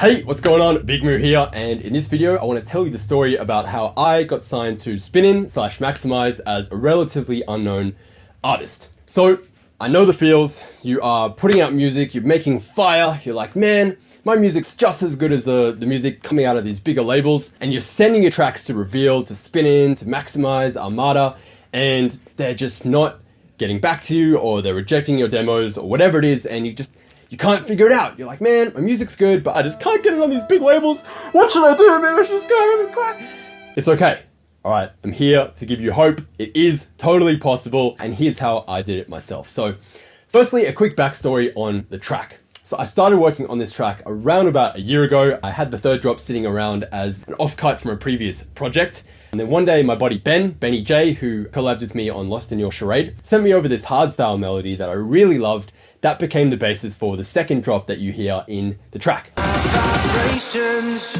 Hey, what's going on? BIGMOO here, and in this video I want to tell you the story about how I got signed to Spinnin / Maxximize as a relatively unknown artist. So, I know the feels. You are putting out music, you're making fire, you're like, man, my music's just as good as the music coming out of these bigger labels, and you're sending your tracks to Reveal, to Spinnin, to Maxximize, Armada, and they're just not getting back to you, or they're rejecting your demos, or whatever it is, and you can't figure it out. You're like, man, my music's good, but I just can't get it on these big labels. What should I do? Maybe I should just go home and cry. It's okay. All right, I'm here to give you hope. It is totally possible, and here's how I did it myself. So, firstly, a quick backstory on the track. So I started working on this track around about a year ago. I had the third drop sitting around as an offcut from a previous project. And then one day my buddy Benny J, who collabed with me on Lost in Your Charade, sent me over this hardstyle melody that I really loved. That became the basis for the second drop that you hear in the track. Vibrations.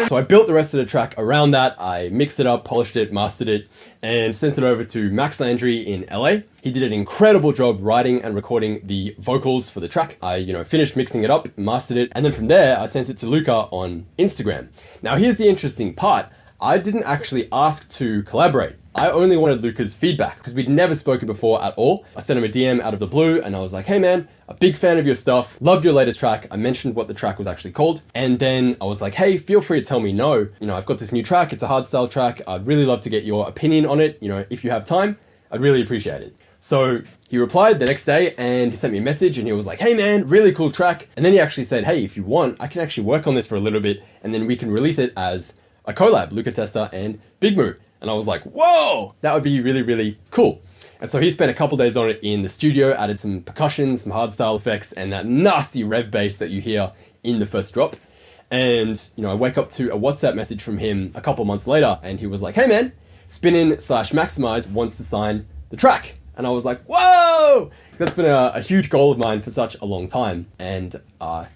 So I built the rest of the track around that. I mixed it up, polished it, mastered it, and sent it over to Max Landry in LA. He did an incredible job writing and recording the vocals for the track. I, finished mixing it up, mastered it, and then from there, I sent it to Luca on Instagram. Now here's the interesting part. I didn't actually ask to collaborate. I only wanted Luca's feedback because we'd never spoken before at all. I sent him a DM out of the blue and I was like, hey man, a big fan of your stuff, loved your latest track. I mentioned what the track was actually called. And then I was like, hey, feel free to tell me no. I've got this new track, it's a hardstyle track. I'd really love to get your opinion on it. If you have time, I'd really appreciate it. So he replied the next day and he sent me a message and he was like, hey man, really cool track. And then he actually said, hey, if you want, I can actually work on this for a little bit and then we can release it as a collab, Luca Testa and BIGMOO. And I was like, whoa, that would be really, really cool. And so he spent a couple days on it in the studio, added some percussion, some hardstyle effects, and that nasty rev bass that you hear in the first drop. And, I wake up to a WhatsApp message from him a couple months later, and he was like, hey man, Spinnin / Maxximize wants to sign the track. And I was like, whoa! That's been a huge goal of mine for such a long time. And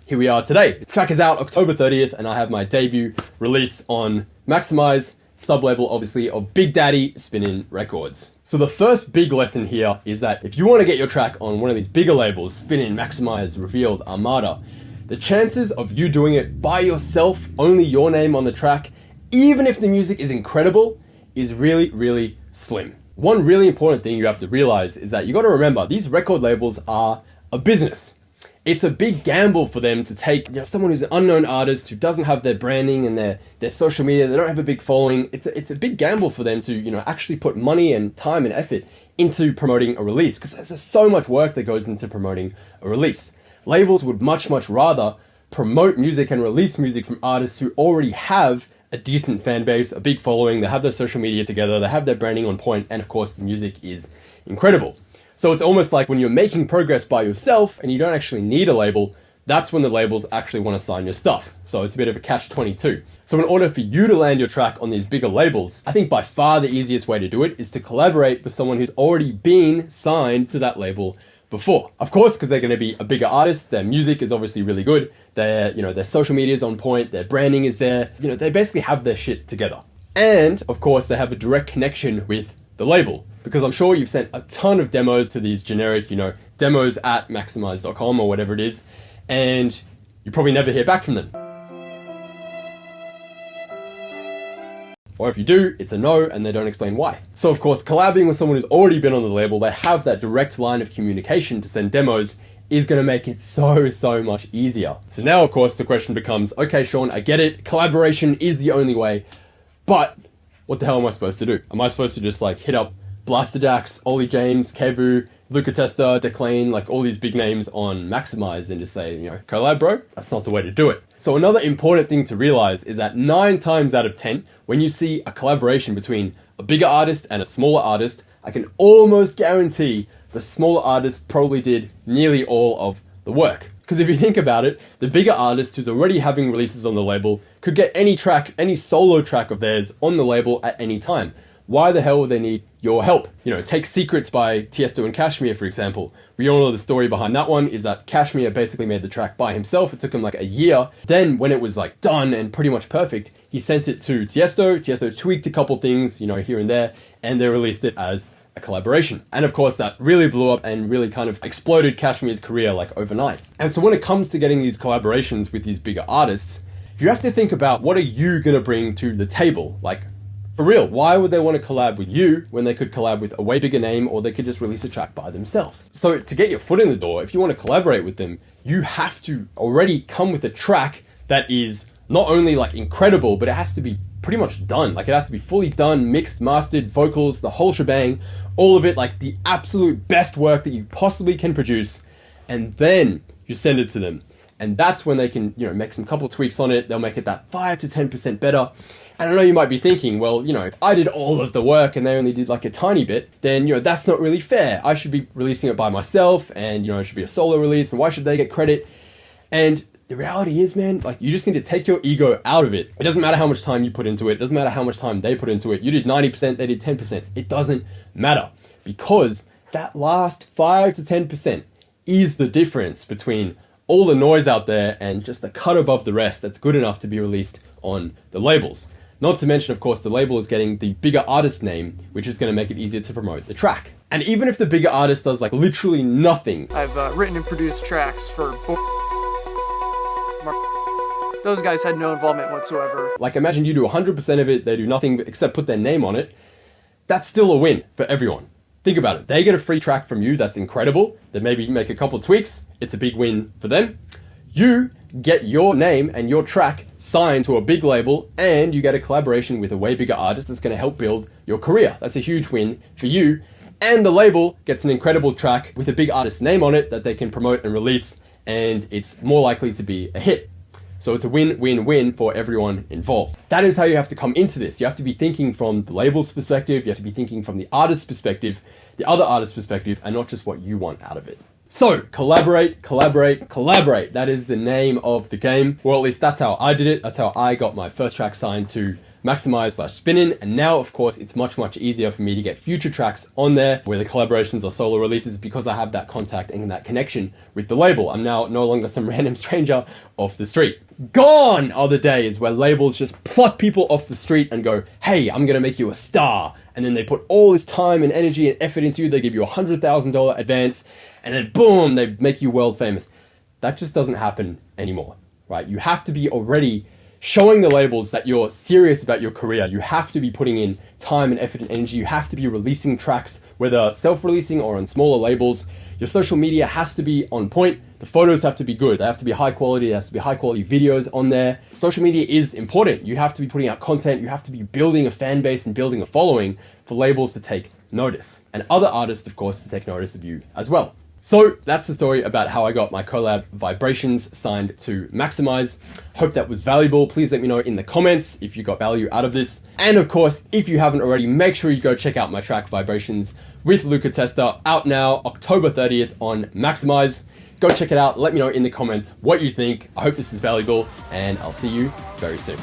here we are today. The track is out October 30th, and I have my debut release on Maxximize, sub-label obviously of Big Daddy Spinnin Records. So the first big lesson here is that if you want to get your track on one of these bigger labels, Spinnin, Maxximize, Revealed, Armada, the chances of you doing it by yourself, only your name on the track, even if the music is incredible, is really, really slim. One really important thing you have to realize is that you got to remember these record labels are a business. It's a big gamble for them to take someone who's an unknown artist who doesn't have their branding and their social media, they don't have a big following. It's a big gamble for them to actually put money and time and effort into promoting a release because there's so much work that goes into promoting a release. Labels would much rather promote music and release music from artists who already have a decent fan base, a big following, they have their social media together, they have their branding on point, and of course the music is incredible. So it's almost like when you're making progress by yourself and you don't actually need a label, that's when the labels actually want to sign your stuff. So it's a bit of a catch-22. So in order for you to land your track on these bigger labels, I think by far the easiest way to do it is to collaborate with someone who's already been signed to that label before. Of course, because they're going to be a bigger artist, their music is obviously really good, their social media is on point, their branding is there, they basically have their shit together. And of course, they have a direct connection with the label. Because I'm sure you've sent a ton of demos to these generic, demos at maxximize.com or whatever it is, and you probably never hear back from them. Or if you do, it's a no and they don't explain why. So of course, collabing with someone who's already been on the label, they have that direct line of communication to send demos, is going to make it so much easier. So now, of course, the question becomes, okay, Sean, I get it. Collaboration is the only way, but what the hell am I supposed to do? Am I supposed to just hit up Blasterjax, Ollie James, Kevu, Luca Testa, Declane, all these big names on Maxximize and just say, collab bro? That's not the way to do it. So another important thing to realize is that 9 times out of 10, when you see a collaboration between a bigger artist and a smaller artist, I can almost guarantee the smaller artist probably did nearly all of the work. Because if you think about it, the bigger artist who's already having releases on the label could get any track, any solo track of theirs on the label at any time. Why the hell would they need your help. You know, take Secrets by Tiesto and Kashmir, for example. We all know the story behind that one is that Kashmir basically made the track by himself. It took him like a year. Then when it was like done and pretty much perfect, he sent it to Tiesto. Tiesto tweaked a couple things, you know, here and there, and they released it as a collaboration. And of course that really blew up and really kind of exploded Kashmir's career like overnight. And so when it comes to getting these collaborations with these bigger artists, you have to think about what are you gonna bring to the table? Like, for real, why would they want to collab with you when they could collab with a way bigger name, or they could just release a track by themselves? So to get your foot in the door, if you want to collaborate with them, you have to already come with a track that is not only like incredible, but it has to be pretty much done. Like it has to be fully done, mixed, mastered, vocals, the whole shebang, all of it, like the absolute best work that you possibly can produce. And then you send it to them. And that's when they can, you know, make some couple tweaks on it. They'll make it that 5 to 10% better. And I know you might be thinking, well, you know, if I did all of the work and they only did like a tiny bit, then, you know, that's not really fair. I should be releasing it by myself, and, you know, it should be a solo release, and why should they get credit? And the reality is, man, like you just need to take your ego out of it. It doesn't matter how much time you put into it. It doesn't matter how much time they put into it. You did 90%, they did 10%. It doesn't matter, because that last 5 to 10% is the difference between all the noise out there and just the cut above the rest that's good enough to be released on the labels. Not to mention, of course, the label is getting the bigger artist name, which is going to make it easier to promote the track. And even if the bigger artist does like literally nothing. I've written and produced tracks for those guys had no involvement whatsoever. Like imagine you do 100% of it, they do nothing except put their name on it. That's still a win for everyone. Think about it. They get a free track from you that's incredible. They maybe make a couple tweaks. It's a big win for them. You get your name and your track signed to a big label, and you get a collaboration with a way bigger artist that's going to help build your career. That's a huge win for you. And the label gets an incredible track with a big artist's name on it that they can promote and release, and it's more likely to be a hit. So it's a win-win-win for everyone involved. That is how you have to come into this. You have to be thinking from the label's perspective, you have to be thinking from the artist's perspective, the other artist's perspective, and not just what you want out of it. So collaborate, collaborate, collaborate. That is the name of the game. Well, at least that's how I did it. That's how I got my first track signed to Maxximize/Spinnin. And now, of course, it's much, much easier for me to get future tracks on there, whether collaborations or solo releases, because I have that contact and that connection with the label. I'm now no longer some random stranger off the street. Gone are the days where labels just pluck people off the street and go, hey, I'm gonna make you a star. And then they put all this time and energy and effort into you. They give you $100,000 advance, and then boom, they make you world famous. That just doesn't happen anymore, right? You have to be already showing the labels that you're serious about your career. You have to be putting in time and effort and energy. You have to be releasing tracks, whether self-releasing or on smaller labels. Your social media has to be on point. The photos have to be good. They have to be high quality. There has to be high quality videos on there. Social media is important. You have to be putting out content. You have to be building a fan base and building a following for labels to take notice. And other artists, of course, to take notice of you as well. So that's the story about how I got my collab Vibrations signed to Maxximize. Hope that was valuable. Please let me know in the comments if you got value out of this. And of course, if you haven't already, make sure you go check out my track Vibrations with Luca Testa, out now October 30th on Maxximize. Go check it out. Let me know in the comments what you think. I hope this is valuable, and I'll see you very soon.